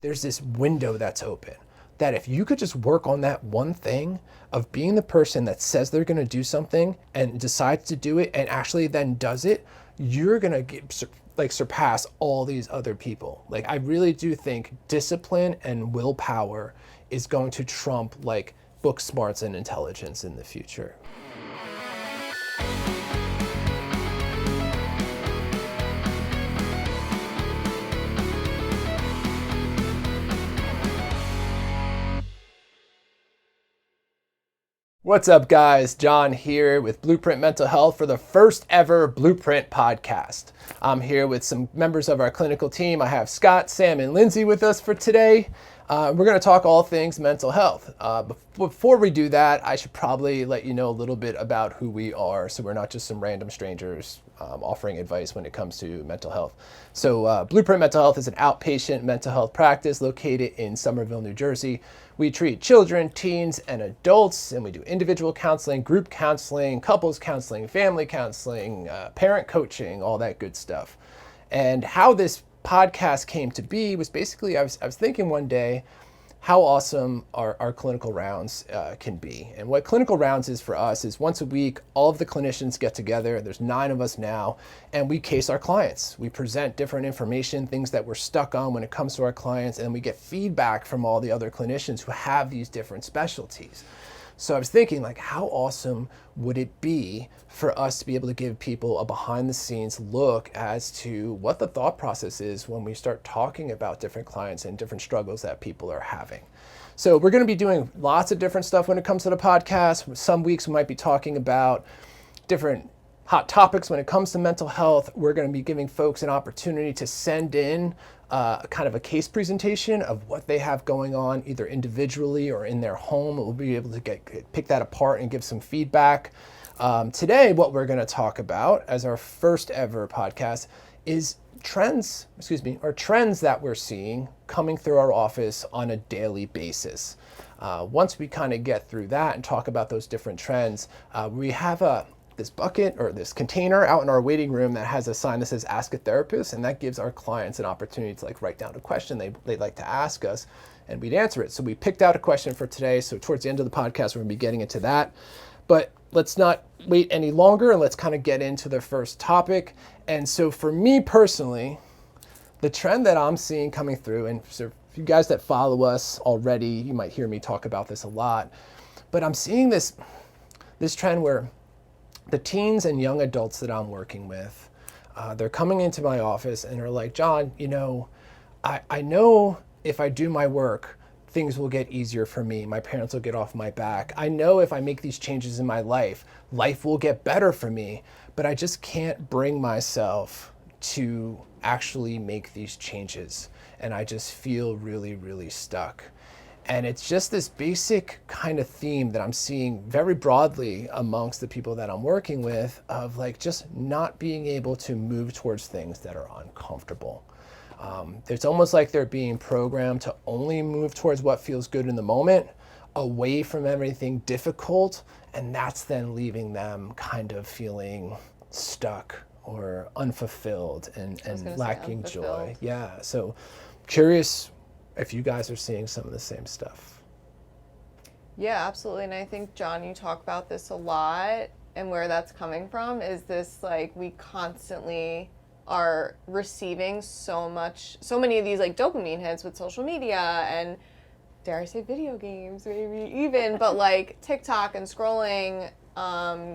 there's this window that's open that if you could just work on that one thing of being the person that says they're going to do something and decides to do it and actually then does it, you're going to get surpass all these other people. Like, I really do think discipline and willpower is going to trump like book smarts and intelligence in the future. What's up, guys? John here with Blueprint Mental Health for the first ever Blueprint podcast. I'm here with some members of our clinical team. I have Scott, Sam, and Lindsay with us for today. We're going to talk all things mental health. Before we do that, I should probably let you know a little bit about who we are, so we're not just some random strangers offering advice when it comes to mental health. So Blueprint Mental Health is an outpatient mental health practice located in Somerville, New Jersey. We treat children, teens, and adults, and we do individual counseling, group counseling, couples counseling, family counseling, parent coaching, all that good stuff. And how this podcast came to be was basically, I was thinking one day how awesome our clinical rounds can be. And what clinical rounds is for us is once a week, all of the clinicians get together, there's 9 of us now, and we case our clients. We present different information, things that we're stuck on when it comes to our clients, and we get feedback from all the other clinicians who have these different specialties. So I was thinking, like, how awesome would it be for us to be able to give people a behind the scenes look as to what the thought process is when we start talking about different clients and different struggles that people are having. So we're going to be doing lots of different stuff when it comes to the podcast. Some weeks we might be talking about different hot topics when it comes to mental health. We're going to be giving folks an opportunity to send in kind of a case presentation of what they have going on, either individually or in their home. We'll be able to pick that apart and give some feedback. Today, what we're going to talk about as our first ever podcast is trends that we're seeing coming through our office on a daily basis. Once we kind of get through that and talk about those different trends, we have this bucket or this container out in our waiting room that has a sign that says Ask a Therapist, and that gives our clients an opportunity to write down a question they'd like to ask us, and we'd answer it. So we picked out a question for today, so towards the end of the podcast we're going to be getting into that. But let's not wait any longer and let's kind of get into the first topic. And so for me personally, the trend that I'm seeing coming through, and so for you guys that follow us already, you might hear me talk about this a lot, but I'm seeing this trend where the teens and young adults that I'm working with, they're coming into my office and they're like, John, I know if I do my work, things will get easier for me. My parents will get off my back. I know if I make these changes in my life, life will get better for me, but I just can't bring myself to actually make these changes. And I just feel really, really stuck. And it's just this basic kind of theme that I'm seeing very broadly amongst the people that I'm working with of just not being able to move towards things that are uncomfortable. It's almost like they're being programmed to only move towards what feels good in the moment, away from everything difficult, and that's then leaving them kind of feeling stuck or unfulfilled and lacking joy. Yeah, so curious if you guys are seeing some of the same stuff. Yeah, absolutely. And I think, John, you talk about this a lot, and where that's coming from is this, we constantly are receiving so many of these dopamine hits with social media and, dare I say, video games maybe even, but TikTok and scrolling.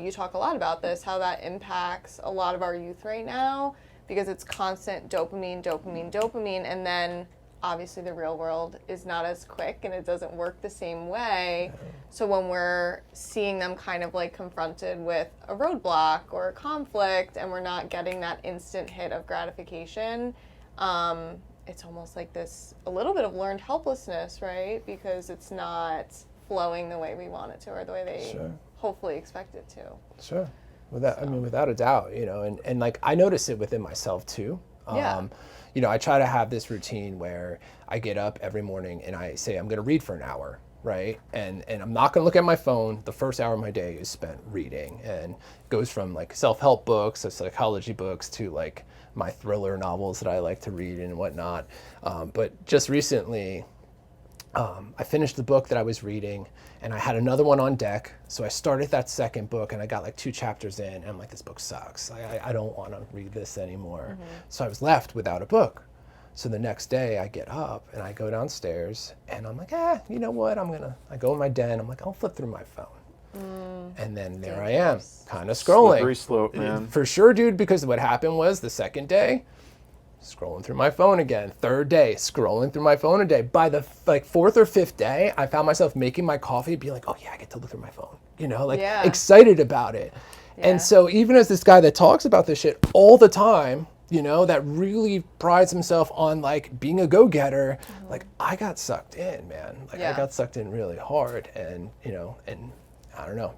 You talk a lot about this, how that impacts a lot of our youth right now because it's constant dopamine, and then obviously the real world is not as quick and it doesn't work the same way. So when we're seeing them kind of confronted with a roadblock or a conflict and we're not getting that instant hit of gratification, it's almost like a little bit of learned helplessness, right? Because it's not flowing the way we want it to or the way they hopefully expect it to. Sure. Without a doubt, and I notice it within myself too. I try to have this routine where I get up every morning and I say I'm going to read for an hour, right? And I'm not going to look at my phone. The first hour of my day is spent reading, and it goes from like self-help books, to psychology books, to like my thriller novels that I like to read and whatnot. But just recently, I finished the book that I was reading, and I had another one on deck. So I started that second book, and I got like 2 chapters in, and I'm like, this book sucks. I don't want to read this anymore. So I was left without a book. So the next day I get up and I go downstairs, and I'm like, you know what? I go in my den. I'm like, I'll flip through my phone. And then there I am, kind of scrolling. Slippery slope, man. For sure, dude, because what happened was the second day, scrolling through my phone again. Third day, scrolling through my phone a day. By the like 4th or 5th day, I found myself making my coffee, be like, oh yeah, I get to look through my phone. You know, like excited about it. Yeah. And so even as this guy that talks about this shit all the time, you know, that really prides himself on like being a go-getter, like I got sucked in, man. Like I got sucked in really hard, and you know, and I don't know.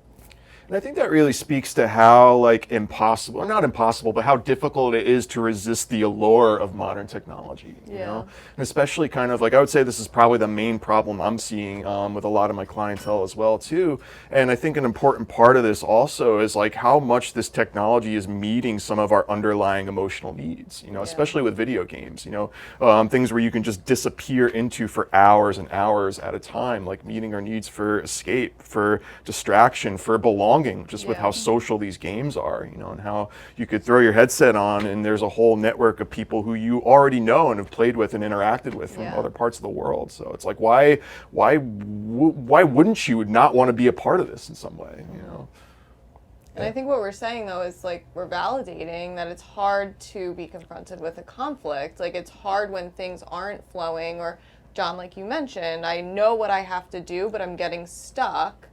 And I think that really speaks to how like impossible, or not impossible, but how difficult it is to resist the allure of modern technology, you know? And especially kind of like, I would say this is probably the main problem I'm seeing with a lot of my clientele as well too. And I think an important part of this also is like how much this technology is meeting some of our underlying emotional needs, you know, especially with video games, you know, things where you can just disappear into for hours and hours at a time, like meeting our needs for escape, for distraction, for belonging, just with how social these games are, you know, and how you could throw your headset on and there's a whole network of people who you already know and have played with and interacted with from other parts of the world. So it's like, why wouldn't you not want to be a part of this in some way, you know? And I think what we're saying though is like we're validating that it's hard to be confronted with a conflict. Like it's hard when things aren't flowing, or John, like you mentioned, I know what I have to do, but I'm getting stuck.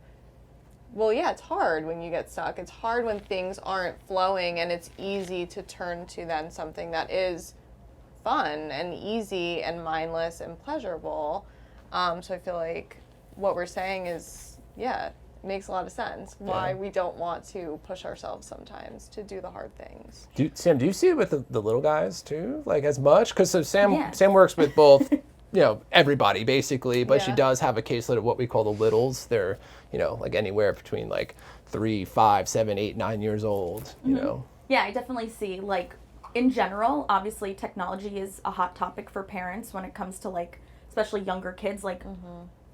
Well, yeah, it's hard when you get stuck. It's hard when things aren't flowing, and it's easy to turn to then something that is fun and easy and mindless and pleasurable. So I feel like what we're saying is, it makes a lot of sense why we don't want to push ourselves sometimes to do the hard things. Sam, do you see it with the little guys too, like as much? Because so Sam works with both, you know, everybody basically, but she does have a caseload of what we call the littles. They're, you know, like anywhere between like 3, 5, 7, 8, 9 years old, you know? Yeah, I definitely see, like, in general, obviously technology is a hot topic for parents when it comes to like, especially younger kids, like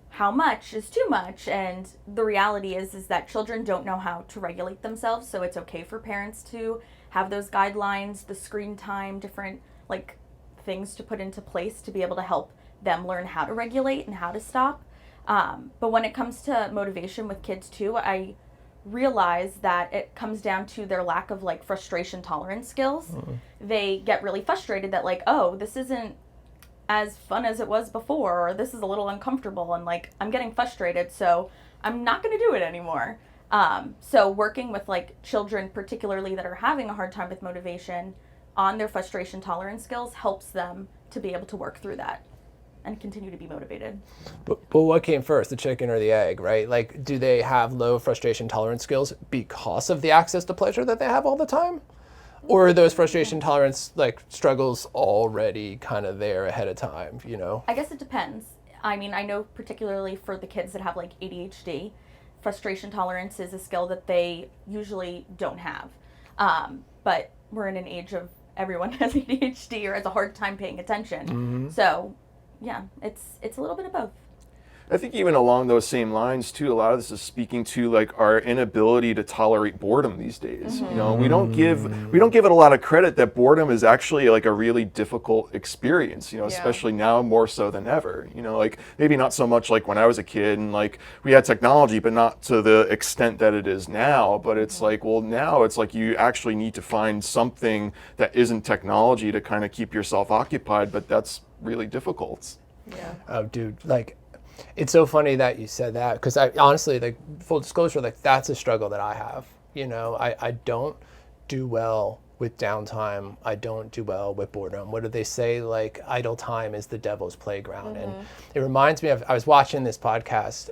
how much is too much? And the reality is that children don't know how to regulate themselves. So it's okay for parents to have those guidelines, the screen time, different like things to put into place to be able to help them learn how to regulate and how to stop. But when it comes to motivation with kids too, I realize that it comes down to their lack of like frustration tolerance skills. They get really frustrated that like, oh, this isn't as fun as it was before, or this is a little uncomfortable, and like I'm getting frustrated, so I'm not going to do it anymore. So working with like children particularly that are having a hard time with motivation on their frustration tolerance skills helps them to be able to work through that and continue to be motivated. But what came first, the chicken or the egg, right? Like, do they have low frustration tolerance skills because of the access to pleasure that they have all the time? Or are those frustration tolerance like struggles already kind of there ahead of time, you know? I guess it depends. I mean, I know particularly for the kids that have like ADHD, frustration tolerance is a skill that they usually don't have. But we're in an age of everyone has ADHD or has a hard time paying attention. So yeah, it's a little bit of both. I think even along those same lines too, a lot of this is speaking to like our inability to tolerate boredom these days. You know, we don't give it a lot of credit that boredom is actually like a really difficult experience, you know, especially now more so than ever. You know, like maybe not so much like when I was a kid and like we had technology, but not to the extent that it is now. But it's like, well, now it's like you actually need to find something that isn't technology to kind of keep yourself occupied, but that's really difficult. Yeah. Oh, dude, like, it's so funny that you said that, because I honestly, like, full disclosure, like, that's a struggle that I have. You know, I don't do well with downtime. I don't do well with boredom. What do they say? Like, idle time is the devil's playground. And it reminds me of, I was watching this podcast,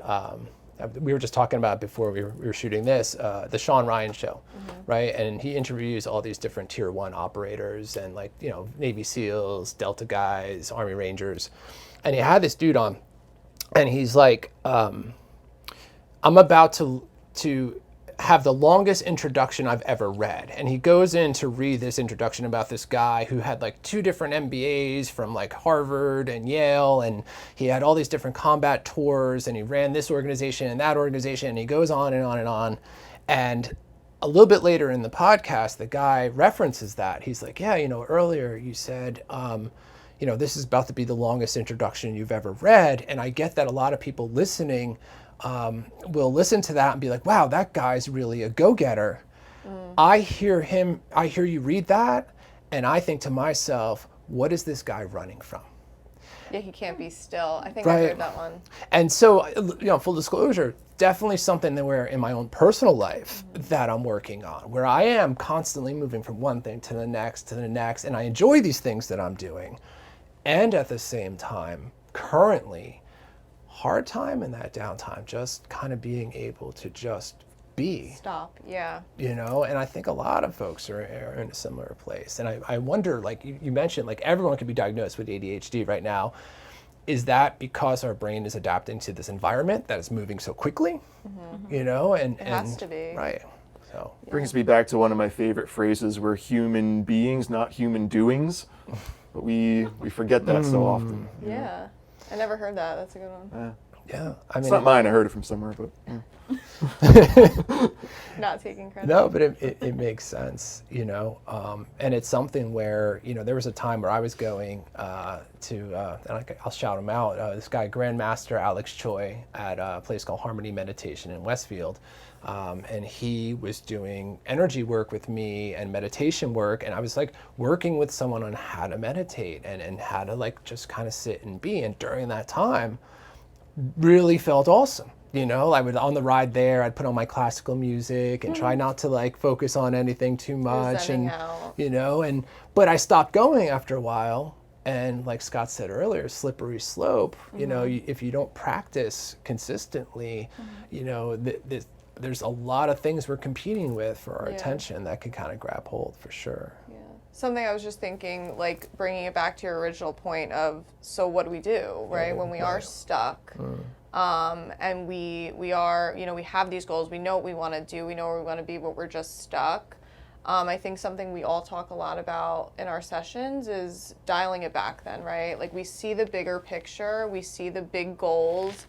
we were just talking about it before we were shooting this, the Sean Ryan show, right? And he interviews all these different tier 1 operators and like, you know, Navy SEALs, Delta guys, Army Rangers. And he had this dude on and he's like, I'm about to have the longest introduction I've ever read. And he goes in to read this introduction about this guy who had like 2 different MBAs from like Harvard and Yale, and he had all these different combat tours, and he ran this organization and that organization, and he goes on and on and on. And a little bit later in the podcast, the guy references that. He's like, yeah, earlier you said, this is about to be the longest introduction you've ever read. And I get that a lot of people listening will listen to that and be like, wow, that guy's really a go-getter. I hear you read that, and I think to myself, what is this guy running from? Yeah, he can't be still. I think Right. I heard that one. And so, full disclosure, definitely something that where in my own personal life that I'm working on, where I am constantly moving from one thing to the next, and I enjoy these things that I'm doing. And at the same time, currently, hard time in that downtime, just kind of being able to just be. Stop, yeah. And I think a lot of folks are in a similar place. And I wonder, like you mentioned, like everyone could be diagnosed with ADHD right now. Is that because our brain is adapting to this environment that is moving so quickly? And It has to be. Right. So Brings me back to one of my favorite phrases: we're human beings, not human doings. But we forget that so often. Yeah. I never heard that. That's a good one. yeah, I It's mean, not mine. I heard it from somewhere, but Not taking credit. no, but it makes sense, and it's something where, there was a time where I was going and I'll shout him out, this guy, Grandmaster Alex Choi, at a place called Harmony Meditation in Westfield. And he was doing energy work with me and meditation work. And I was like working with someone on how to meditate and how to like just kind of sit and be. And during that time, really felt awesome. I would, on the ride there, I'd put on my classical music and try not to like focus on anything too much. Zenning And, out. but I stopped going after a while. And like Scott said earlier, slippery slope, if you don't practice consistently, there's a lot of things we're competing with for our attention that can kind of grab hold for sure. Yeah. Something I was just thinking, like bringing it back to your original point of, so what do we do, right? When we are stuck, and we are, we have these goals, we know what we want to do, we know where we want to be, but we're just stuck. I think something we all talk a lot about in our sessions is dialing it back then, right? Like we see the bigger picture, we see the big goals.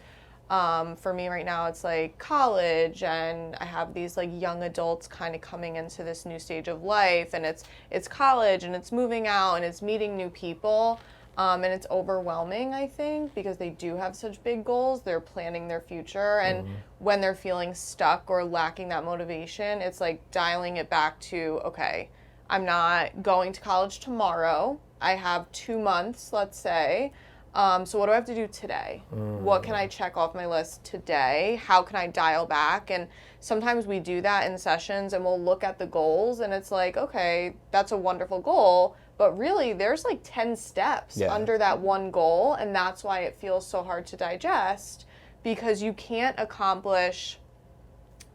For me right now, it's like college, and I have these like young adults kind of coming into this new stage of life, and it's college, and it's moving out, and it's meeting new people, and it's overwhelming, I think, because they do have such big goals. They're planning their future, and when they're feeling stuck or lacking that motivation, it's like dialing it back to, okay, I'm not going to college tomorrow. I have 2 months, let's say. So what do I have to do today? What can I check off my list today? How can I dial back? And sometimes we do that in sessions, and we'll look at the goals, and it's like, okay, that's a wonderful goal, but really there's like 10 steps under that one goal, and that's why it feels so hard to digest, because you can't accomplish,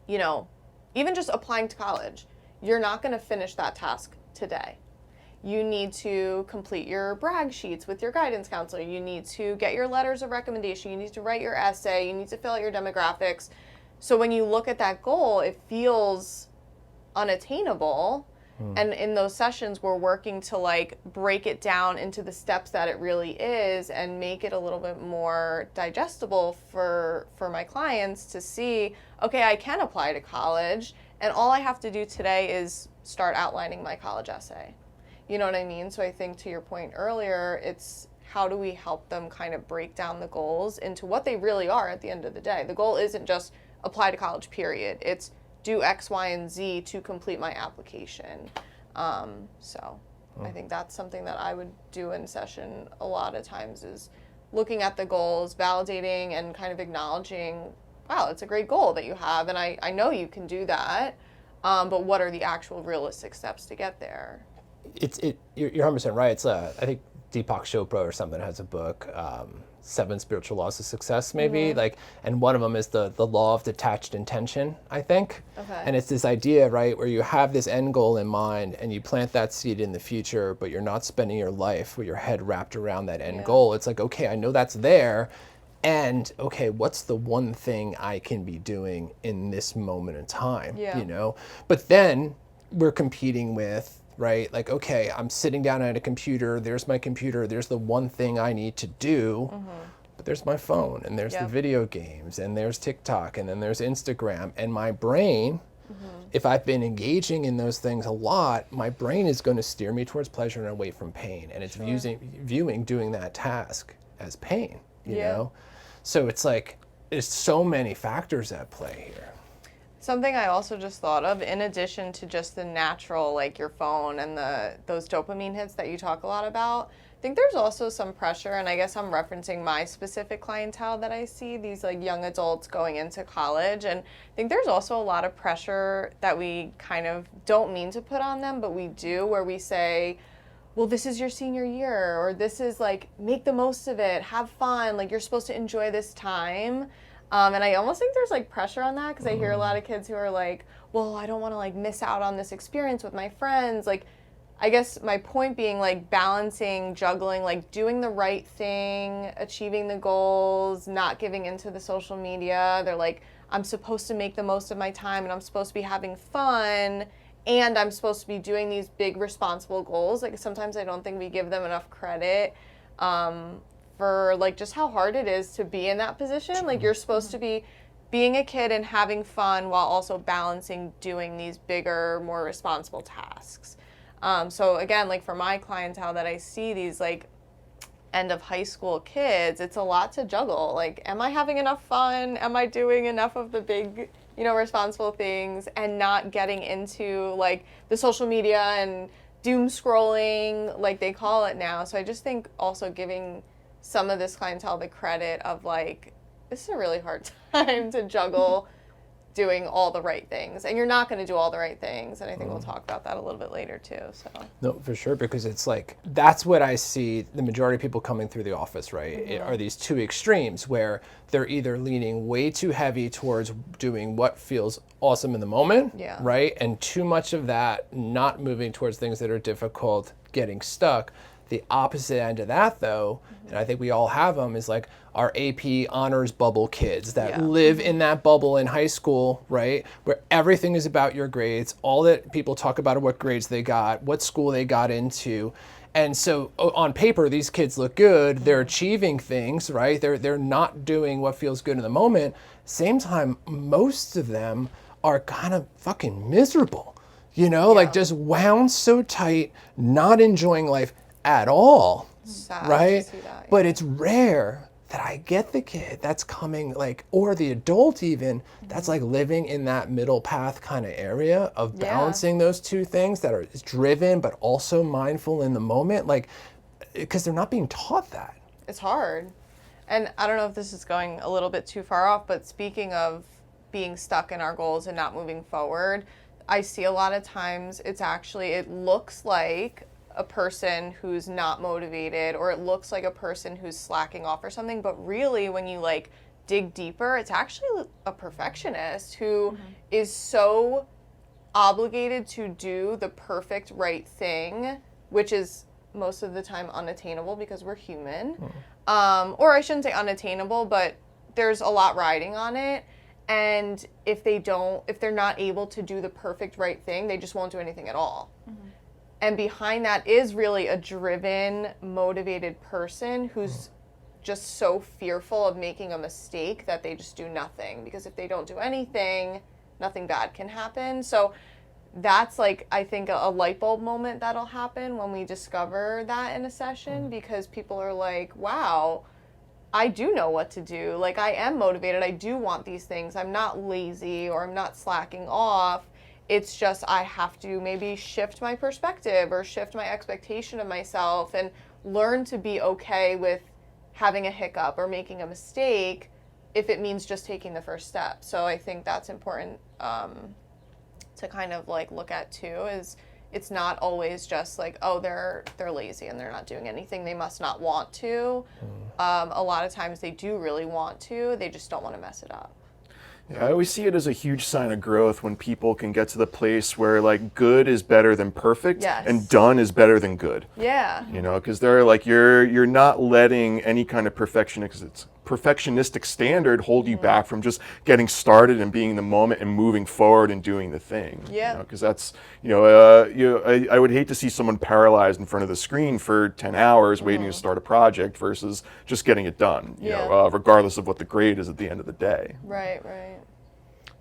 even just applying to college, you're not going to finish that task today. You need to complete your brag sheets with your guidance counselor. You need to get your letters of recommendation. You need to write your essay. You need to fill out your demographics. So when you look at that goal, it feels unattainable. And in those sessions, we're working to like break it down into the steps that it really is and make it a little bit more digestible for my clients to see, okay, I can apply to college, and all I have to do today is start outlining my college essay. You know what I mean? So I think to your point earlier, it's how do we help them kind of break down the goals into what they really are at the end of the day. The goal isn't just apply to college, period. It's do X, Y, and Z to complete my application. I think that's something that I would do in session a lot of times, is looking at the goals, validating and kind of acknowledging, wow, it's a great goal that you have, and I know you can do that, but what are the actual realistic steps to get there? You're 100% right. It's I think Deepak Chopra or something has a book, 7 Spiritual Laws of Success, maybe, and one of them is the law of detached intention, I think. Okay. And it's this idea, right, where you have this end goal in mind and you plant that seed in the future, but you're not spending your life with your head wrapped around that end goal. It's like, okay, I know that's there. and okay, what's the one thing I can be doing in this moment in time, Yeah. you know? But then we're competing with, right? Like, okay, I'm sitting down at a computer, there's my computer, there's the one thing I need to do, but there's my phone, and there's the Yep. video games, and there's TikTok, and then there's Instagram, and my brain, if I've been engaging in those things a lot, my brain is going to steer me towards pleasure and away from pain, and it's viewing doing that task as pain, you Yeah. know? So it's like, there's so many factors at play here. Something I also just thought of, in addition to just the natural, like your phone and those dopamine hits that you talk a lot about, I think there's also some pressure, and I guess I'm referencing my specific clientele that I see, these like young adults going into college, and I think there's also a lot of pressure that we kind of don't mean to put on them, but we do, where we say, well, this is your senior year, or this is like, make the most of it, have fun, like you're supposed to enjoy this time. And I almost think there's like pressure on that, because I hear a lot of kids who are like, well, I don't want to like miss out on this experience with my friends. Like, I guess my point being like balancing, juggling, like doing the right thing, achieving the goals, not giving into the social media. They're like, I'm supposed to make the most of my time, and I'm supposed to be having fun, and I'm supposed to be doing these big responsible goals. Like, sometimes I don't think we give them enough credit for like just how hard it is to be in that position. Like, you're supposed to be being a kid and having fun while also balancing doing these bigger, more responsible tasks. So again, like for my clientele that I see, these like end of high school kids, it's a lot to juggle. Like, am I having enough fun? Am I doing enough of the big, you know, responsible things, and not getting into like the social media and doom scrolling, like they call it now. So I just think also giving some of this clientele the credit of like, this is a really hard time to juggle doing all the right things, and you're not going to do all the right things, and I think we'll talk about that a little bit later too. So No, for sure, because it's like, that's what I see the majority of people coming through the office, right? Are these two extremes where they're either leaning way too heavy towards doing what feels awesome in the moment, Yeah. right? And too much of that not moving towards things that are difficult, getting stuck. The opposite end of that, though, and I think we all have them, is like our AP honors bubble kids that Yeah. live in that bubble in high school, right? Where everything is about your grades. All that people talk about are what grades they got, what school they got into. And so on paper, these kids look good. They're achieving things, right? They're not doing what feels good in the moment. Same time, most of them are kind of fucking miserable, you know, like just wound so tight, not enjoying life at all, sad right? to see that, But it's rare that I get the kid that's coming like, or the adult even, that's like living in that middle path kind of area of balancing those two things, that are driven but also mindful in the moment, like, because they're not being taught that. it's hard. And I don't know if this is going a little bit too far off, but speaking of being stuck in our goals and not moving forward, I see a lot of times it's actually, it looks like a person who's not motivated, or it looks like a person who's slacking off or something, but really when you like dig deeper, it's actually a perfectionist who is so obligated to do the perfect right thing, which is most of the time unattainable because we're human. Or I shouldn't say unattainable, but there's a lot riding on it. And if they're not able to do the perfect right thing, they just won't do anything at all. And behind that is really a driven, motivated person who's just so fearful of making a mistake that they just do nothing. Because if they don't do anything, nothing bad can happen. So that's like, I think, a light bulb moment that'll happen when we discover that in a session, because people are like, wow, I do know what to do. Like, I am motivated. I do want these things. I'm not lazy, or I'm not slacking off. It's just I have to maybe shift my perspective or shift my expectation of myself and learn to be okay with having a hiccup or making a mistake if it means just taking the first step. So I think that's important to kind of like look at too, is it's not always just like, oh, they're lazy and they're not doing anything. They must not want to. A lot of times they do really want to. They just don't want to mess it up. Yeah, I always see it as a huge sign of growth when people can get to the place where like good is better than perfect, Yes. and done is better than good. Yeah. You know, because they're like, you're not letting any kind of perfectionistic standard hold you back from just getting started and being in the moment and moving forward and doing the thing. Yeah. Because that's, I would hate to see someone paralyzed in front of the screen for 10 hours waiting to start a project versus just getting it done, regardless of what the grade is at the end of the day. Right.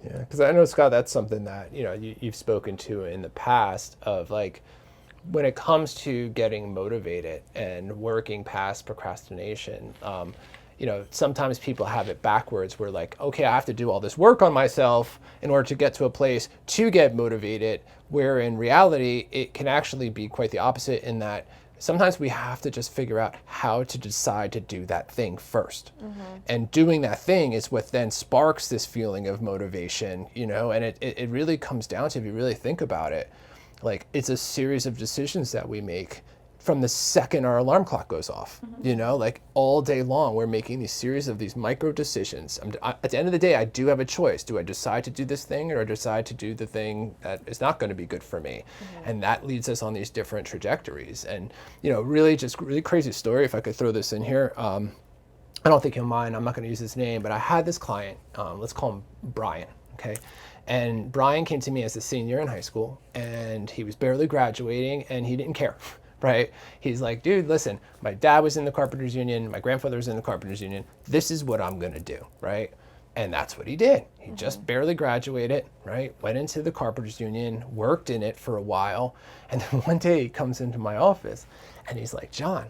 Yeah, because I know, Scott, that's something that you've spoken to in the past of like when it comes to getting motivated and working past procrastination. Sometimes people have it backwards where like, okay, I have to do all this work on myself in order to get to a place to get motivated, where in reality, it can actually be quite the opposite in that sometimes we have to just figure out how to decide to do that thing first. And doing that thing is what then sparks this feeling of motivation, and it really comes down to, if you really think about it, like it's a series of decisions that we make from the second our alarm clock goes off, like all day long, we're making these series of these micro decisions. At the end of the day, I do have a choice. Do I decide to do this thing, or I decide to do the thing that is not going to be good for me? And that leads us on these different trajectories. And, really crazy story, if I could throw this in here. I don't think you'll mind, I'm not going to use his name, but I had this client, let's call him Brian, okay? And Brian came to me as a senior in high school, and he was barely graduating, and he didn't care. Right? He's like, dude, listen, my dad was in the Carpenters Union, my grandfather was in the Carpenters Union. This is what I'm going to do, right? And that's what he did. He just barely graduated, right? Went into the Carpenters Union, worked in it for a while. And then one day he comes into my office and he's like, John,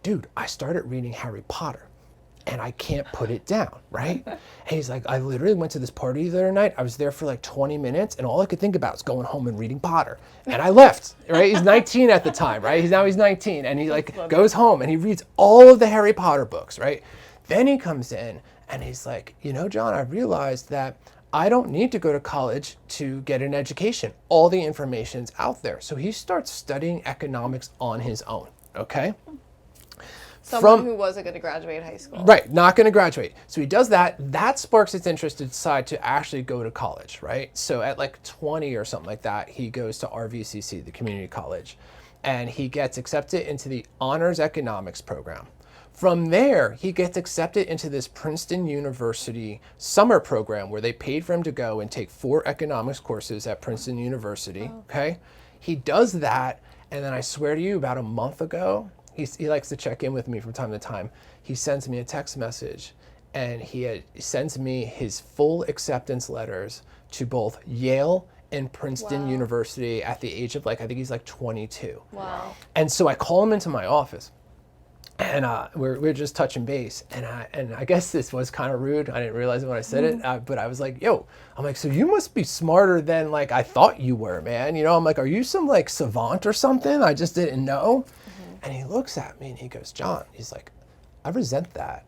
dude, I started reading Harry Potter and I can't put it down, right? And he's like, I literally went to this party the other night. I was there for like 20 minutes and all I could think about was going home and reading Potter. And I left, right? He's 19 at the time, right? He's 19 and he like goes home and he reads all of the Harry Potter books, right? Then he comes in and he's like, John, I realized that I don't need to go to college to get an education. All the information's out there. So he starts studying economics on his own, okay? Someone who wasn't going to graduate high school. Right, not going to graduate. So he does that. That sparks his interest to decide to actually go to college, right? So at like 20 or something like that, he goes to RVCC, the community college, and he gets accepted into the honors economics program. From there, he gets accepted into this Princeton University summer program where they paid for him to go and take 4 economics courses at Princeton University, okay? He does that, and then I swear to you, about a month ago, he likes to check in with me from time to time. He sends me a text message and he sends me his full acceptance letters to both Yale and Princeton University at the age of I think he's like 22. Wow. And so I call him into my office and we're just touching base. And I guess this was kind of rude. I didn't realize it when I said it, but I was like, I'm like, so you must be smarter than I thought you were, man. I'm like, are you some savant or something? I just didn't know. And he looks at me and he goes, John, he's like, I resent that.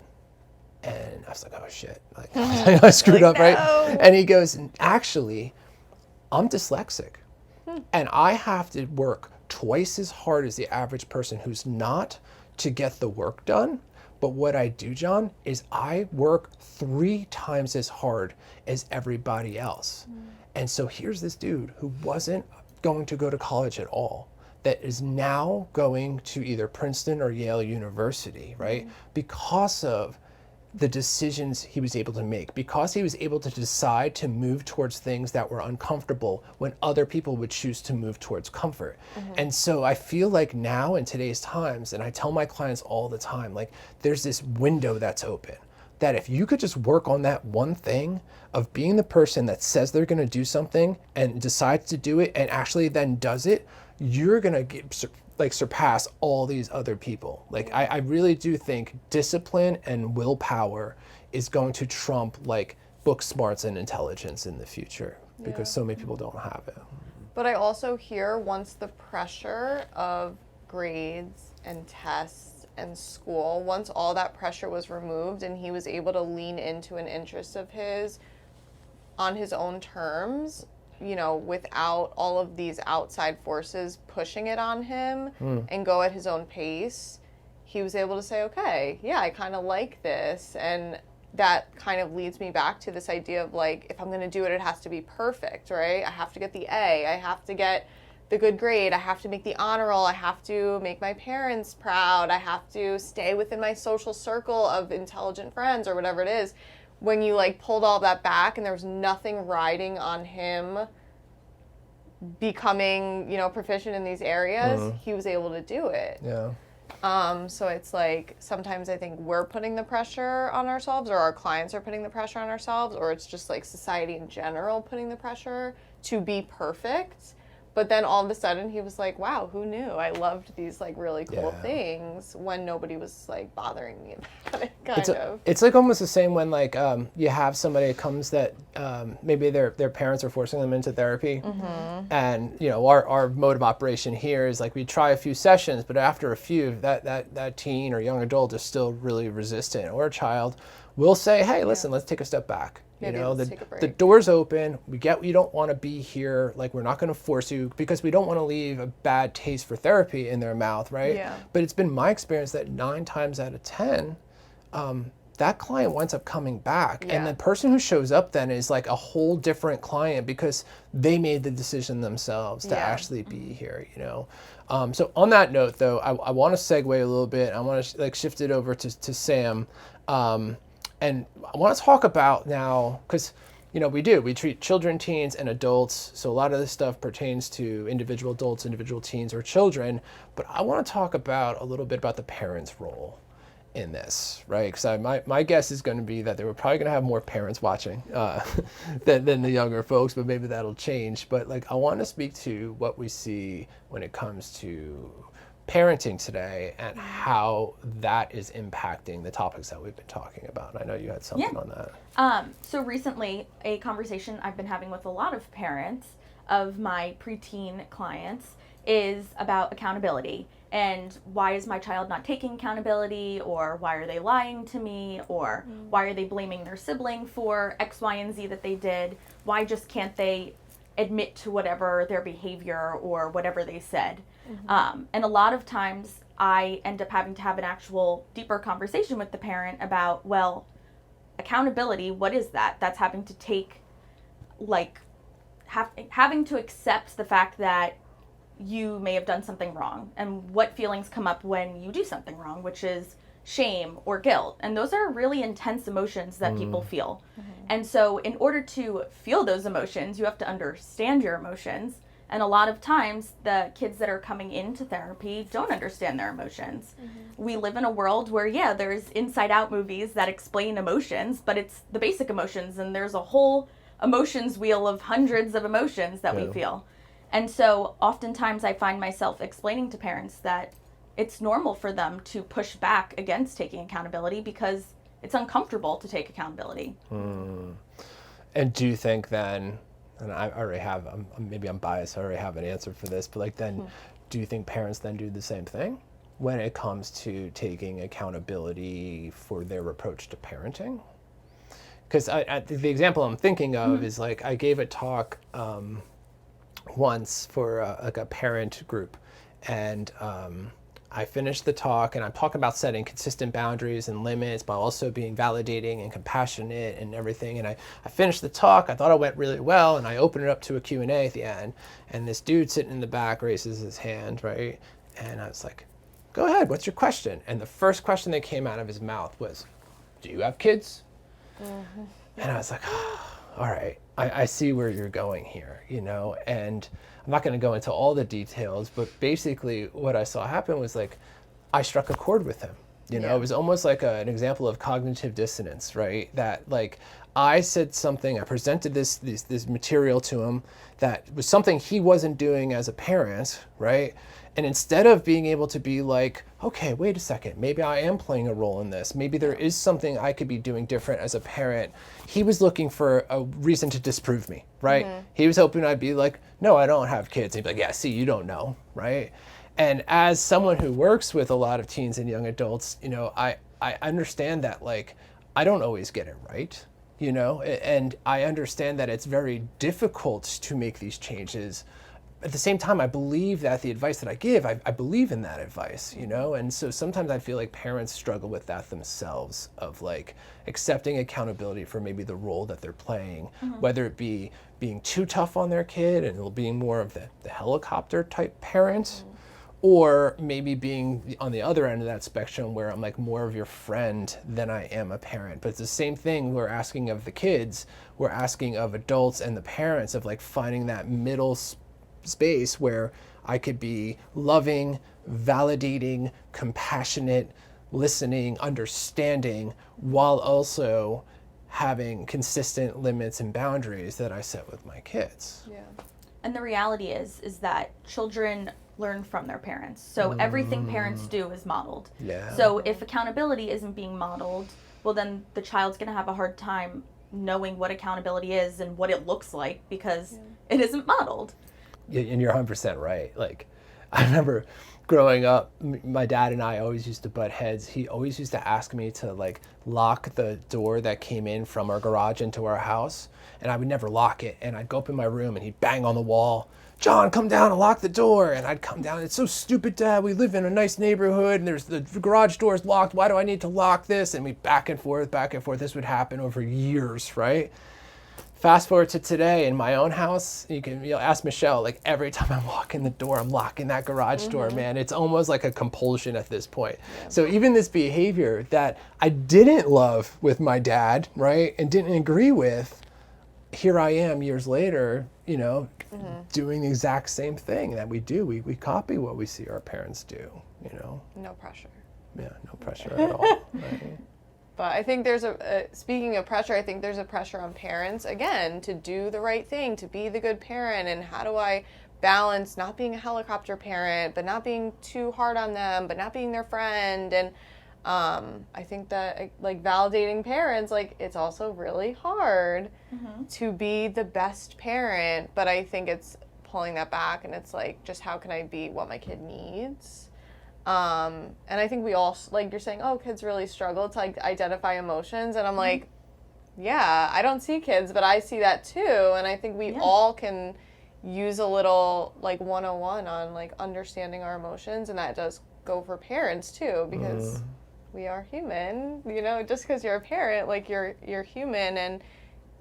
And I was like, oh shit, I screwed up, right? And he goes, actually, I'm dyslexic and I have to work twice as hard as the average person who's not to get the work done. But what I do, John, is I work 3 times as hard as everybody else. And so here's this dude who wasn't going to go to college at all, that is now going to either Princeton or Yale University, right? Because of the decisions he was able to make, because he was able to decide to move towards things that were uncomfortable when other people would choose to move towards comfort. And so I feel like now in today's times, and I tell my clients all the time, there's this window that's open, that if you could just work on that one thing of being the person that says they're gonna do something and decides to do it and actually then does it, you're gonna surpass all these other people. I really do think discipline and willpower is going to trump book smarts and intelligence in the future, because so many people don't have it. But I also hear once the pressure of grades and tests and school, once all that pressure was removed and he was able to lean into an interest of his on his own terms, without all of these outside forces pushing it on him and go at his own pace, he was able to say, okay, yeah, I kind of like this. And that kind of leads me back to this idea of if I'm going to do it, it has to be perfect, right? I have to get the A. I have to get the good grade, I have to make the honor roll, I have to make my parents proud, I have to stay within my social circle of intelligent friends or whatever it is. When you like pulled all that back and there was nothing riding on him becoming, you know, proficient in these areas, he was able to do it. Yeah. So it's like sometimes I think we're putting the pressure on ourselves, or our clients are putting the pressure on ourselves, or it's just like society in general putting the pressure to be perfect. But then all of a sudden he was like, wow, who knew? I loved these like really cool things when nobody was like bothering me about it, kind of. It's like almost the same when like you have somebody that comes that maybe their parents are forcing them into therapy. And you know, our mode of operation here is like we try a few sessions, but after a few, that teen or young adult is still really resistant, or a child will say, hey, listen, let's take a step back. You Maybe know, let's take a break. the door's open. We get you don't want to be here. Like, we're not going to force you, because we don't want to leave a bad taste for therapy in their mouth, right? Yeah. But it's been my experience that 9 times out of 10, that client winds up coming back. Yeah. And the person who shows up then is like a whole different client, because they made the decision themselves to actually be here, you know? So on that note, though, I want to segue a little bit. I want to like shift it over to Sam. And I want to talk about now, because, you know, we treat children, teens, and adults. So a lot of this stuff pertains to individual adults, individual teens, or children. But I want to talk about a little bit about the parents' role in this, right? Because my guess is going to be that they were probably going to have more parents watching than the younger folks, but maybe that'll change. But like, I want to speak to what we see when it comes to parenting today and how that is impacting the topics that we've been talking about. And I know you had something on that. So recently, a conversation I've been having with a lot of parents of my preteen clients is about accountability. And why is my child not taking accountability? Or why are they lying to me? Or why are they blaming their sibling for X, Y, and Z that they did? Why just can't they admit to whatever their behavior or whatever they said? And a lot of times I end up having to have an actual deeper conversation with the parent about, well, accountability, what is that? That's having to take, like, having to accept the fact that you may have done something wrong, and what feelings come up when you do something wrong, which is shame or guilt. And those are really intense emotions that people feel. And so in order to feel those emotions, you have to understand your emotions. And a lot of times, the kids that are coming into therapy don't understand their emotions. We live in a world where, there's inside out movies that explain emotions, but it's the basic emotions, and there's a whole emotions wheel of hundreds of emotions that we feel. And so oftentimes I find myself explaining to parents that it's normal for them to push back against taking accountability because it's uncomfortable to take accountability. And do you think then, and I already have, maybe I'm biased, I already have an answer for this, but like then, do you think parents then do the same thing when it comes to taking accountability for their approach to parenting? Because the example I'm thinking of is like, I gave a talk once for like a parent group, and I finished the talk, and I'm talking about setting consistent boundaries and limits, but also being validating and compassionate and everything. And I finished the talk. I thought it went really well, and I opened it up to a Q&A at the end. And this dude sitting in the back raises his hand, right? And I was like, go ahead, what's your question? And the first question that came out of his mouth was, do you have kids? And I was like, oh, all right, I see where you're going here, you know? And I'm not going to go into all the details, but basically what I saw happen was like, I struck a chord with him. You know, it was almost like an example of cognitive dissonance, right? That like, I said something, I presented this material to him that was something he wasn't doing as a parent, right? And instead of being able to be like, okay, wait a second, maybe I am playing a role in this. Maybe there is something I could be doing different as a parent. He was looking for a reason to disprove me, right? He was hoping I'd be like, no, I don't have kids. He'd be like, yeah, see, you don't know, right? And as someone who works with a lot of teens and young adults, you know, I understand that like, I don't always get it right, you know, and I understand that it's very difficult to make these changes at the same time, I believe that the advice that I give, I believe in that advice, you know? And so sometimes I feel like parents struggle with that themselves, of like accepting accountability for maybe the role that they're playing, whether it be being too tough on their kid and being more of the helicopter type parent, or maybe being on the other end of that spectrum where I'm like more of your friend than I am a parent. But it's the same thing we're asking of the kids, we're asking of adults and the parents, of like finding that middle space where I could be loving, validating, compassionate, listening, understanding, while also having consistent limits and boundaries that I set with my kids. Yeah. And the reality is that children learn from their parents. So everything parents do is modeled. Yeah. So if accountability isn't being modeled, well, then the child's going to have a hard time knowing what accountability is and what it looks like, because it isn't modeled. Yeah, and you're 100% right. Like, I remember growing up, my dad and I always used to butt heads. He always used to ask me to like lock the door that came in from our garage into our house, and I would never lock it. And I'd go up in my room and he'd bang on the wall, "John, come down and lock the door." And I'd come down. "It's so stupid, Dad. We live in a nice neighborhood and there's the garage door is locked. Why do I need to lock this?" And we back and forth. This would happen over years, right? Fast forward to today in my own house, you can ask Michelle, like every time I walk in the door, I'm locking that garage door, man. It's almost like a compulsion at this point. Yeah. So even this behavior that I didn't love with my dad, right, and didn't agree with, here I am years later, doing the exact same thing that we do. We copy what we see our parents do, No pressure. Yeah, no pressure at all, right? But I think there's speaking of pressure, I think there's a pressure on parents, again, to do the right thing, to be the good parent. And how do I balance not being a helicopter parent, but not being too hard on them, but not being their friend? And I think that, like, validating parents, like, it's also really hard to be the best parent. But I think it's pulling that back, and it's like, just how can I be what my kid needs? And I think we all, like you're saying, oh, kids really struggle to like identify emotions. And I'm like, yeah, I don't see kids, but I see that too. And I think we all can use a little like 101 on like understanding our emotions. And that does go for parents too, because we are human, just because you're a parent, like you're human, and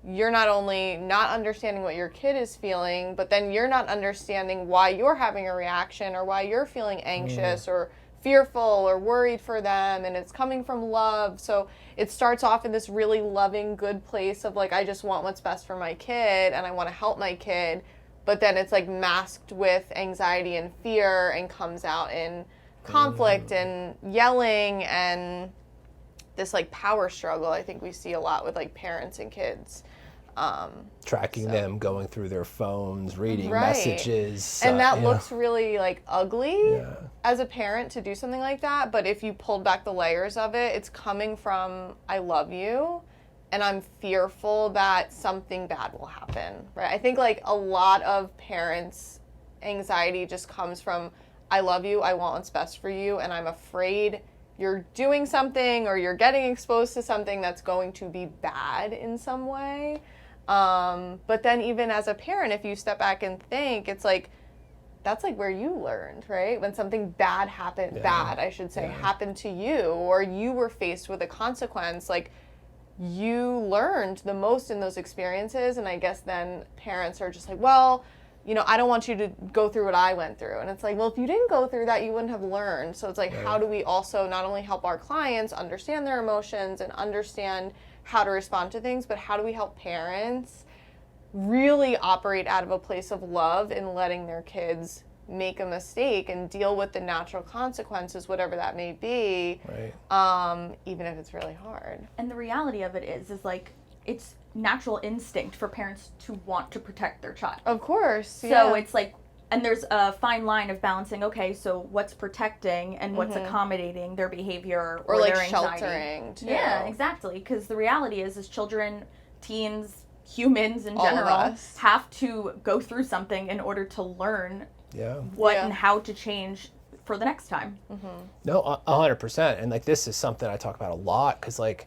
you're not only not understanding what your kid is feeling, but then you're not understanding why you're having a reaction or why you're feeling anxious or fearful or worried for them, and it's coming from love. So it starts off in this really loving, good place of like, I just want what's best for my kid and I want to help my kid, but then it's like masked with anxiety and fear and comes out in conflict and yelling and this like power struggle I think we see a lot with like parents and kids. Tracking them, going through their phones, reading messages. And that looks really like ugly as a parent to do something like that. But if you pulled back the layers of it, it's coming from, I love you and I'm fearful that something bad will happen, right? I think like a lot of parents' anxiety just comes from, I love you, I want what's best for you, and I'm afraid you're doing something or you're getting exposed to something that's going to be bad in some way. But then even as a parent, if you step back and think, it's like, that's like where you learned, right? When something bad happened, happened to you, or you were faced with a consequence, like you learned the most in those experiences. And I guess then parents are just like, well, I don't want you to go through what I went through. And it's like, well, if you didn't go through that, you wouldn't have learned. So it's like, how do we also not only help our clients understand their emotions and understand how to respond to things, but how do we help parents really operate out of a place of love in letting their kids make a mistake and deal with the natural consequences, whatever that may be, even if it's really hard. And the reality of it is like, it's natural instinct for parents to want to protect their child. Of course. So it's like, and there's a fine line of balancing, okay, so what's protecting and what's accommodating their behavior or like their anxiety. Sheltering too. Yeah, exactly. Because the reality is children, teens, humans in general have to go through something in order to learn what and how to change for the next time. No, 100%. And like, this is something I talk about a lot, because like,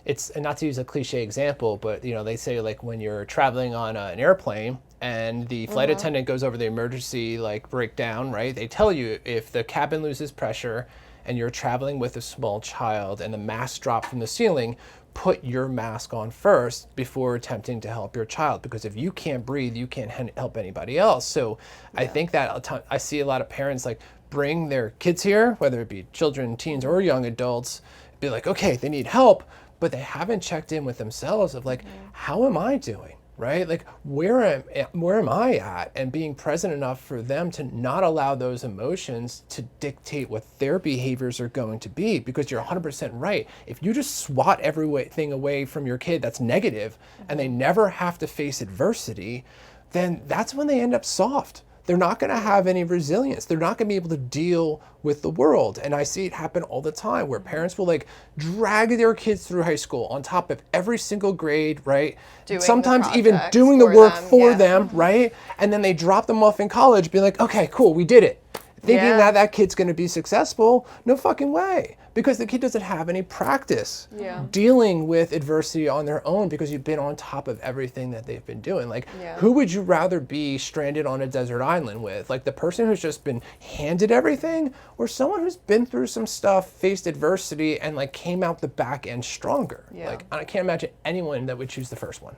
it's, and not to use a cliche example, but they say like when you're traveling on an airplane and the flight attendant goes over the emergency like breakdown, right? They tell you if the cabin loses pressure and you're traveling with a small child and the mask drops from the ceiling, put your mask on first before attempting to help your child, because if you can't breathe, you can't help anybody else. So I think that I see a lot of parents like bring their kids here, whether it be children, teens, or young adults, be like, okay, they need help, but they haven't checked in with themselves of like, how am I doing? Right? Like, where am I at? And being present enough for them to not allow those emotions to dictate what their behaviors are going to be, because you're 100% right. If you just swat everything away from your kid that's negative and they never have to face adversity, then that's when they end up soft. They're not going to have any resilience. They're not going to be able to deal with the world. And I see it happen all the time where parents will like drag their kids through high school on top of every single grade, right? Sometimes even doing the work for them, right? And then they drop them off in college, being like, okay, cool, we did it. Thinking that kid's going to be successful. No fucking way. Because the kid doesn't have any practice dealing with adversity on their own, because you've been on top of everything that they've been doing. Like, who would you rather be stranded on a desert island with? Like the person who's just been handed everything, or someone who's been through some stuff, faced adversity, and like came out the back end stronger? Like, I can't imagine anyone that would choose the first one.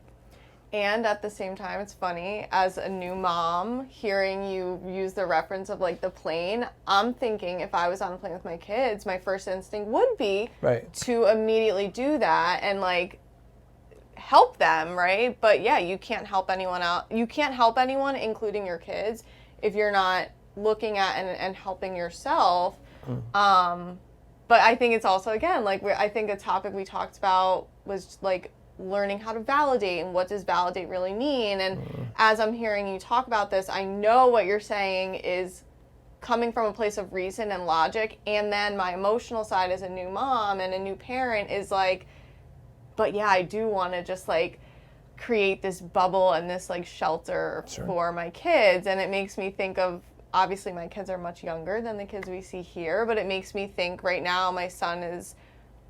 And at the same time, it's funny, as a new mom, hearing you use the reference of like the plane, I'm thinking if I was on a plane with my kids, my first instinct would be to immediately do that and like help them, right? But yeah, you can't help anyone out. You can't help anyone, including your kids, if you're not looking at and helping yourself. But I think it's also, again, like I think a topic we talked about was like learning how to validate, and what does validate really mean. And as I'm hearing you talk about this, I know what you're saying is coming from a place of reason and logic, and then my emotional side as a new mom and a new parent is like, but yeah, I do want to just like create this bubble and this like shelter for my kids. And it makes me think of, obviously my kids are much younger than the kids we see here, but it makes me think right now my son is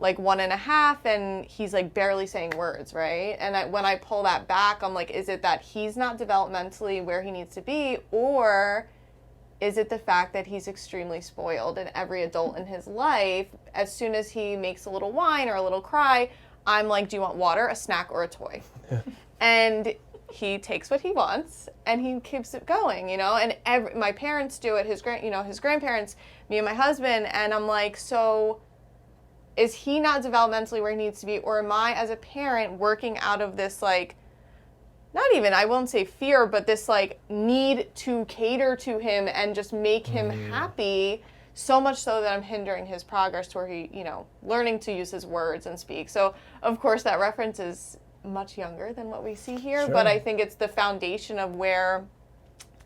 like 1.5 and he's like barely saying words, right? And when I pull that back, I'm like, is it that he's not developmentally where he needs to be, or is it the fact that he's extremely spoiled, and every adult in his life, as soon as he makes a little whine or a little cry, I'm like, do you want water, a snack, or a toy? And he takes what he wants and he keeps it going, you know? And my parents do it, his grandparents, me and my husband, and I'm like, so is he not developmentally where he needs to be, or am I as a parent working out of this like, not even, I won't say fear, but this like need to cater to him and just make him happy, so much so that I'm hindering his progress to where he, you know, learning to use his words and speak. So of course that reference is much younger than what we see here, but I think it's the foundation of where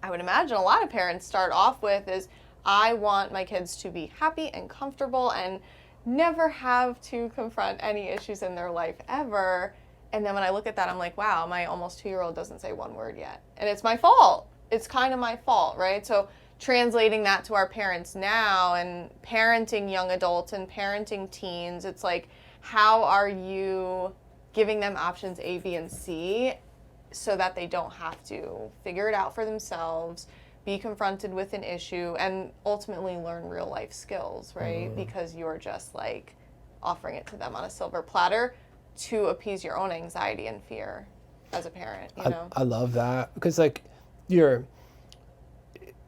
I would imagine a lot of parents start off with is, I want my kids to be happy and comfortable and never have to confront any issues in their life ever. And then when I look at that, I'm like, wow, my almost 2-year-old doesn't say one word yet. And it's my fault. It's kind of my fault, right? So translating that to our parents now and parenting young adults and parenting teens, it's like, how are you giving them options A, B, and C so that they don't have to figure it out for themselves, be confronted with an issue, and ultimately learn real life skills, right? Because you're just like offering it to them on a silver platter to appease your own anxiety and fear as a parent, you know? I love that, because like you're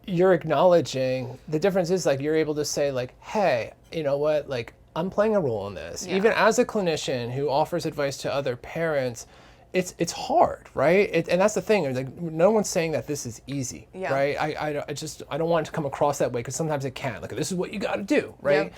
acknowledging the difference is like you're able to say like, hey, you know what, like I'm playing a role in this. Even as a clinician who offers advice to other parents, it's hard, right? And that's the thing. Like, no one's saying that this is easy, right? I don't want it to come across that way, because sometimes it can. Like, this is what you got to do, right?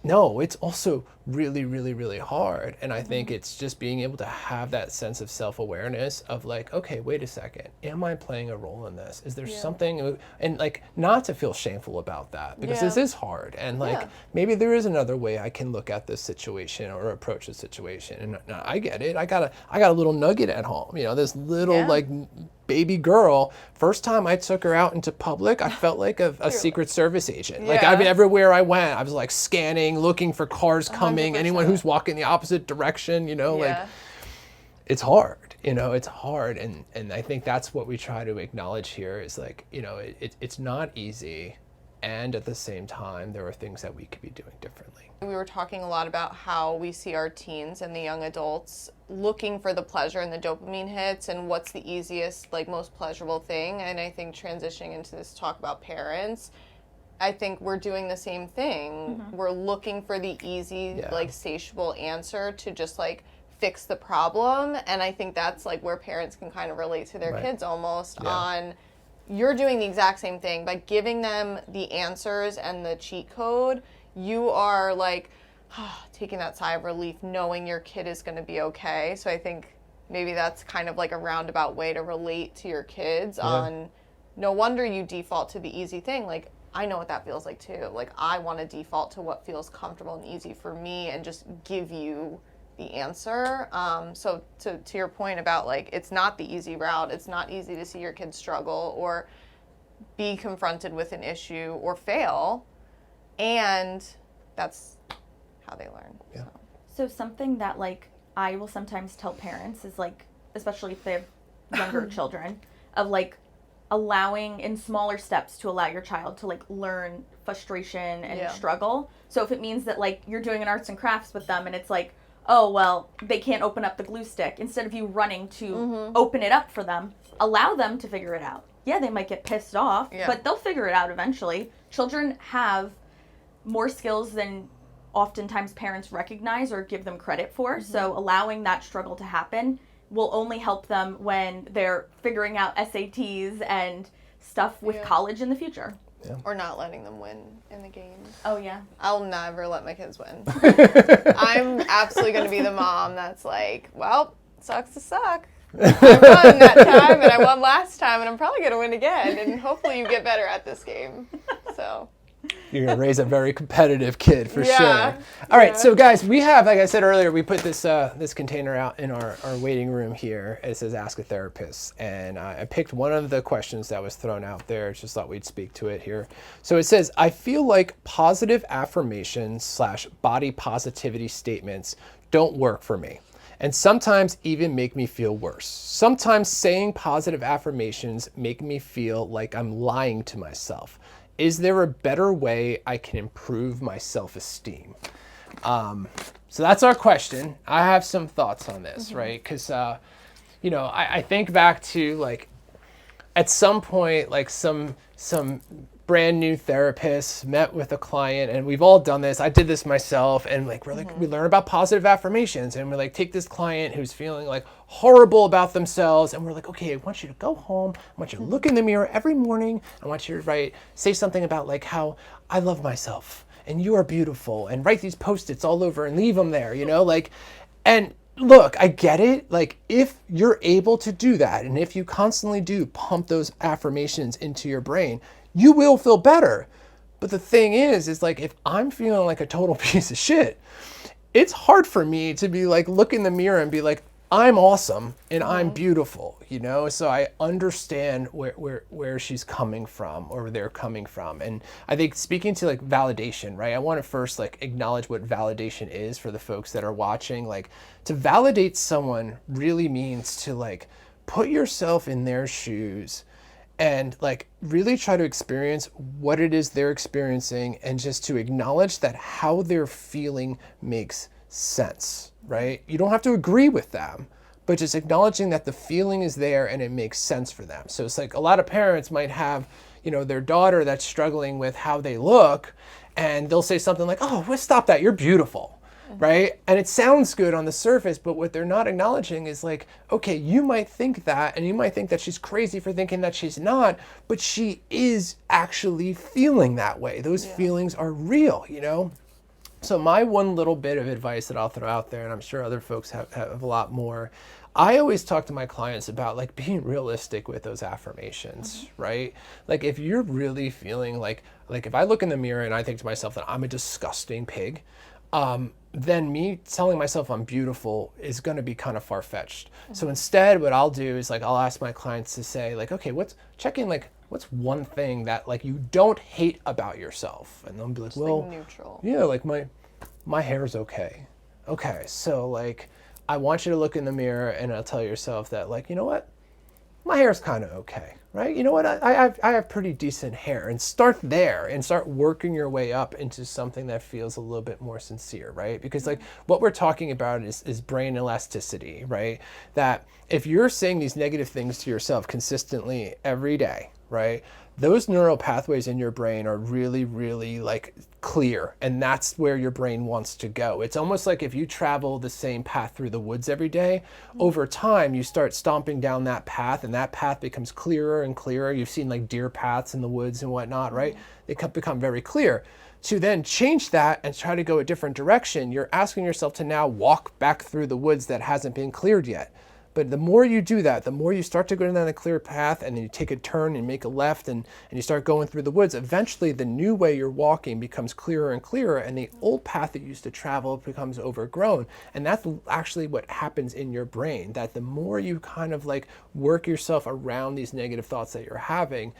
No, it's also really, really, really hard. And I think it's just being able to have that sense of self-awareness of like, okay, wait a second, am I playing a role in this? Is there something, and like not to feel shameful about that, because this is hard. And like, maybe there is another way I can look at this situation or approach the situation. And I get it. I got a little nugget at home, you know, this little like baby girl. First time I took her out into public, I felt like a Secret Service agent. Like everywhere I went, I was like scanning, looking for cars coming, 100%. anyone who's walking the opposite direction, you know, like it's hard, it's hard. And I think that's what we try to acknowledge here is like, it's not easy. And at the same time, there are things that we could be doing differently. We were talking a lot about how we see our teens and the young adults looking for the pleasure and the dopamine hits and what's the easiest, like most pleasurable thing. And I think transitioning into this talk about parents, I think we're doing the same thing. We're looking for the easy, like satiable answer to just like fix the problem. And I think that's like where parents can kind of relate to their kids almost on, you're doing the exact same thing. By giving them the answers and the cheat code, you are like taking that sigh of relief knowing your kid is going to be okay. So I think maybe that's kind of like a roundabout way to relate to your kids on, no wonder you default to the easy thing. Like, I know what that feels like too. Like, I want to default to what feels comfortable and easy for me and just give you the answer. So to your point about like, it's not the easy route. It's not easy to see your kids struggle or be confronted with an issue or fail. And that's how they learn. Yeah. So something that like I will sometimes tell parents is like, especially if they have younger children, of like allowing in smaller steps to allow your child to like learn frustration and struggle. So if it means that like you're doing an arts and crafts with them and it's like, oh, well, they can't open up the glue stick. Instead of you running to open it up for them, allow them to figure it out. Yeah, they might get pissed off, but they'll figure it out eventually. Children have more skills than oftentimes parents recognize or give them credit for. So allowing that struggle to happen will only help them when they're figuring out SATs and stuff with college in the future. Yeah. Or not letting them win in the games. Oh, yeah. I'll never let my kids win. I'm absolutely going to be the mom that's like, well, sucks to suck. I won that time, and I won last time, and I'm probably going to win again, and hopefully you get better at this game. So... You're going to raise a very competitive kid for sure. All right, so guys, we have, like I said earlier, we put this this container out in our waiting room here. It says Ask a Therapist. And I picked one of the questions that was thrown out there. Just thought we'd speak to it here. So it says, I feel like positive affirmations / body positivity statements don't work for me, and sometimes even make me feel worse. Sometimes saying positive affirmations make me feel like I'm lying to myself. Is there a better way I can improve my self-esteem? So that's our question. I have some thoughts on this, right? Because, I think back to like, at some point, like some brand new therapist met with a client, and we've all done this. I did this myself, and like we're like we learn about positive affirmations, and we're like take this client who's feeling like horrible about themselves, and we're like, okay, I want you to go home. I want you to look in the mirror every morning. I want you to say something about like how I love myself and you are beautiful, and write these Post-its all over and leave them there, and look, I get it. Like, if you're able to do that, and if you constantly do pump those affirmations into your brain, you will feel better. But the thing is like, if I'm feeling like a total piece of shit, it's hard for me to be like, look in the mirror and be like, I'm awesome and I'm beautiful, So I understand where she's coming from, or they're coming from. And I think speaking to like validation, right? I want to first like acknowledge what validation is for the folks that are watching. Like, to validate someone really means to like put yourself in their shoes and like really try to experience what it is they're experiencing, and just to acknowledge that how they're feeling makes sense, right? You don't have to agree with them, but just acknowledging that the feeling is there and it makes sense for them. So it's like a lot of parents might have, their daughter that's struggling with how they look, and they'll say something like, oh, well, stop that, you're beautiful. Right? And it sounds good on the surface, but what they're not acknowledging is like, okay, you might think that, and you might think that she's crazy for thinking that she's not, but she is actually feeling that way. Those feelings are real, So my one little bit of advice that I'll throw out there, and I'm sure other folks have a lot more, I always talk to my clients about like being realistic with those affirmations, right? Like, if you're really feeling like if I look in the mirror and I think to myself that I'm a disgusting pig, then me telling myself I'm beautiful is going to be kind of far-fetched. So instead, what I'll do is like, I'll ask my clients to say like, okay, what's one thing that like you don't hate about yourself? And they'll be like, well, like neutral. Yeah, like my hair's okay. Okay, so like, I want you to look in the mirror and tell yourself that, like, you know what? My hair's kind of okay, right? You know what? I have pretty decent hair, and start there and start working your way up into something that feels a little bit more sincere, right? Because like what we're talking about is brain elasticity, right? That if you're saying these negative things to yourself consistently every day, right? Those neural pathways in your brain are really, really like clear, and that's where your brain wants to go. It's almost like if you travel the same path through the woods every day, over time you start stomping down that path, and that path becomes clearer and clearer. You've seen like deer paths in the woods and whatnot, right? They become very clear. To then change that and try to go a different direction, you're asking yourself to now walk back through the woods that hasn't been cleared yet. But the more you do that, the more you start to go down a clear path, and then you take a turn and make a left, and you start going through the woods. Eventually, the new way you're walking becomes clearer and clearer, and the old path that you used to travel becomes overgrown. And that's actually what happens in your brain, that the more you kind of like work yourself around these negative thoughts that you're having,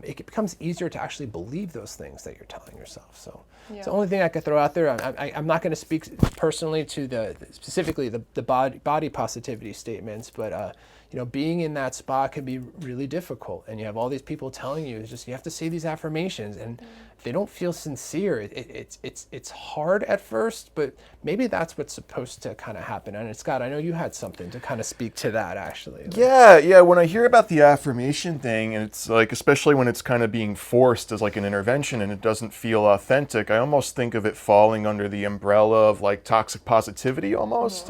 it becomes easier to actually believe those things that you're telling yourself. So it's the only thing I could throw out there. I'm not going to speak personally to specifically the body positivity statements, but you know, being in that spot can be really difficult, and you have all these people telling you, you have to say these affirmations, and if they don't feel sincere, it's hard at first, but maybe that's what's supposed to kind of happen. And Scott, I know you had something to kind of speak to that actually. Yeah. When I hear about the affirmation thing, and it's like, especially when it's kind of being forced as like an intervention and it doesn't feel authentic, I almost think of it falling under the umbrella of like toxic positivity almost,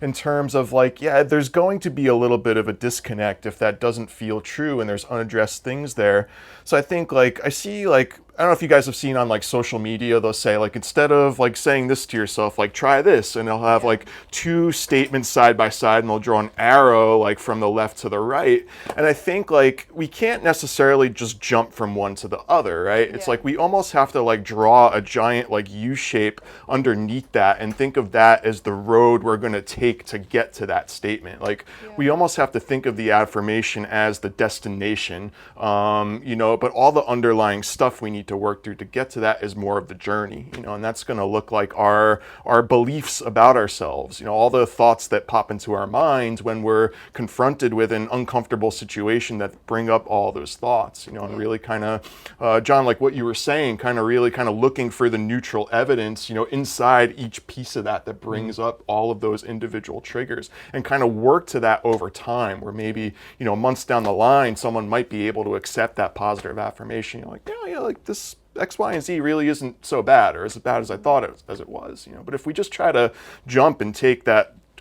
in terms of like, there's going to be a little bit of a disconnect if that doesn't feel true and there's unaddressed things there. So I think like, I see like, I don't know if you guys have seen on like social media, they'll say like, instead of like saying this to yourself, like try this, and they'll have like two statements side by side, and they'll draw an arrow like from the left to the right. And I think like we can't necessarily just jump from one to the other, right? It's like we almost have to like draw a giant like U shape underneath that and think of that as the road we're going to take to get to that statement. Like we almost have to think of the affirmation as the destination, you know, but all the underlying stuff we need to work through to get to that is more of the journey, you know, and that's going to look like our beliefs about ourselves, you know, all the thoughts that pop into our minds when we're confronted with an uncomfortable situation that bring up all those thoughts, you know, and really kind of, John, like what you were saying, kind of really kind of looking for the neutral evidence, you know, inside each piece of that brings up all of those individual triggers, and kind of work to that over time, where maybe, you know, months down the line, someone might be able to accept that positive affirmation. You're like, yeah, like this X, Y, and Z really isn't so bad, or as bad as I thought it was, you know. But if we just try to jump and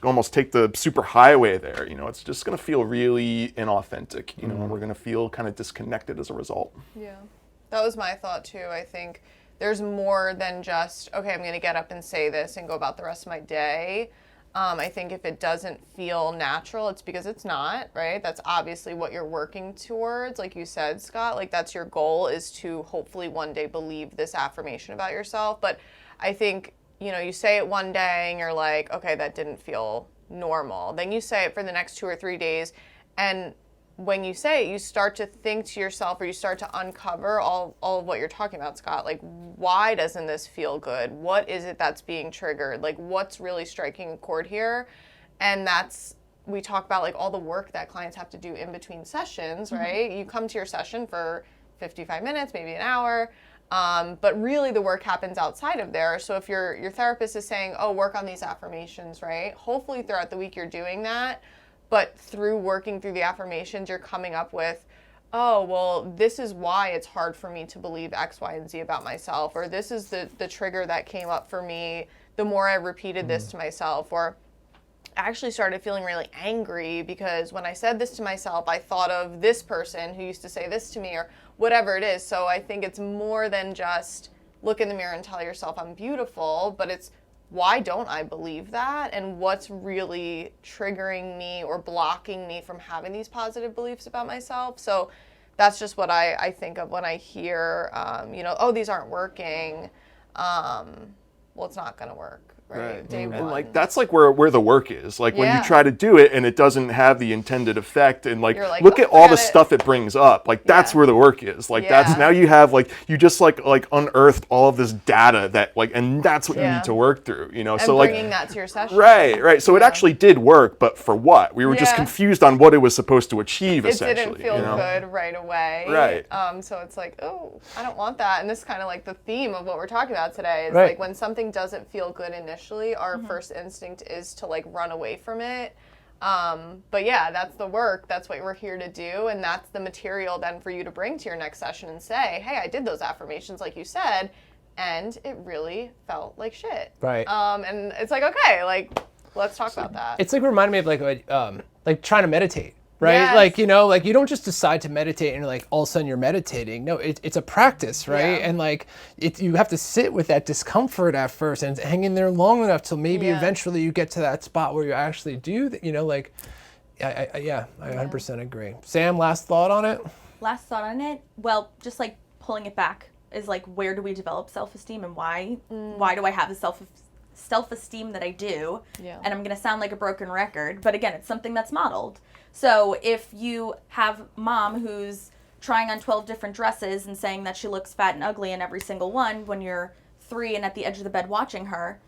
almost take the super highway there, you know, it's just going to feel really inauthentic, you know, and we're going to feel kind of disconnected as a result. Yeah, that was my thought too. I think there's more than just, okay, I'm going to get up and say this and go about the rest of my day. I think if it doesn't feel natural, it's because it's not, right? That's obviously what you're working towards. Like you said, Scott, like that's your goal, is to hopefully one day believe this affirmation about yourself. But I think, you know, you say it one day and you're like, okay, that didn't feel normal. Then you say it for the next 2 or 3 days, and when you say it, you start to think to yourself, or you start to uncover all of what you're talking about, Scott. Like, why doesn't this feel good? What is it that's being triggered? Like, what's really striking a chord here? And we talk about like all the work that clients have to do in between sessions, right? You come to your session for 55 minutes, maybe an hour, but really the work happens outside of there. So if your therapist is saying, oh, work on these affirmations, right? Hopefully throughout the week you're doing that. But through working through the affirmations, you're coming up with, oh, well, this is why it's hard for me to believe X, Y, and Z about myself. Or this is the trigger that came up for me the more I repeated this to myself. Or I actually started feeling really angry because when I said this to myself, I thought of this person who used to say this to me, or whatever it is. So I think it's more than just look in the mirror and tell yourself I'm beautiful, but it's, why don't I believe that? And what's really triggering me or blocking me from having these positive beliefs about myself? So that's just what I think of when I hear, you know, oh, these aren't working. Well, it's not going to work. right? Day one. And like that's like where the work is. Like when Yeah. you try to do it and it doesn't have the intended effect, and like, You're like, look "Oh, at all the forget it." stuff it brings up. Like that's Yeah. where the work is. Like that's Yeah. now you have like you just like unearthed all of this data that like, and that's what you Yeah. need to work through. You know, And so like bringing that to your session. right. So it Yeah. actually did work, but for what? We were just Yeah. confused on what it was supposed to achieve. It Essentially, didn't feel you know? good right away. Right. So it's like, oh, I don't want that. And this is kind of like the theme of what we're talking about today is Right. like when something doesn't feel good initially, our first instinct is to like run away from it. But yeah, that's the work. That's what we're here to do. And that's the material then for you to bring to your next session and say, hey, I did those affirmations like you said, and it really felt like shit. Right. And it's like, okay, like, let's talk about that. It's like reminding me of like trying to meditate, right? Yes. Like, you know, like you don't just decide to meditate and like all of a sudden you're meditating. No, it's a practice, right? Yeah. And like you have to sit with that discomfort at first and hang in there long enough till maybe Yeah. eventually you get to that spot where you actually do that, you know, like, I 100% agree. Sam, last thought on it? Last thought on it, well, just like pulling it back is like, where do we develop self-esteem and why? Why do I have the self-esteem that I do? Yeah. And I'm going to sound like a broken record, but again, it's something that's modeled. So if you have mom who's trying on 12 different dresses and saying that she looks fat and ugly in every single one when you're 3 and at the edge of the bed watching her,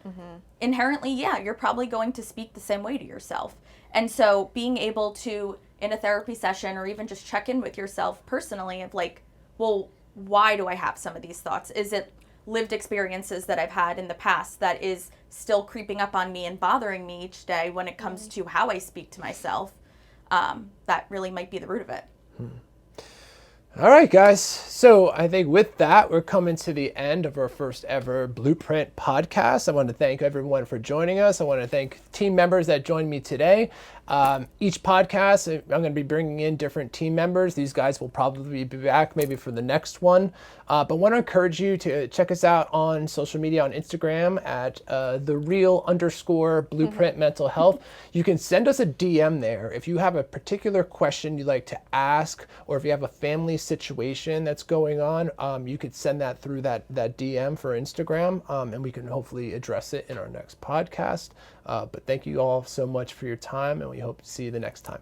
inherently, yeah, you're probably going to speak the same way to yourself. And so being able to, in a therapy session or even just check in with yourself personally of like, well, why do I have some of these thoughts? Is it lived experiences that I've had in the past that is still creeping up on me and bothering me each day when it comes to how I speak to myself? That really might be the root of it. All right, guys. So I think with that, we're coming to the end of our first ever Blueprint podcast. I want to thank everyone for joining us. I want to thank team members that joined me today. Each podcast, I'm going to be bringing in different team members. These guys will probably be back maybe for the next one. But want to encourage you to check us out on social media, on Instagram at @thereal_Blueprint Mental Health. You can send us a DM there if you have a particular question you'd like to ask, or if you have a family situation that's going on. You could send that through that DM for Instagram, and we can hopefully address it in our next podcast. But thank you all so much for your time, and we hope to see you the next time.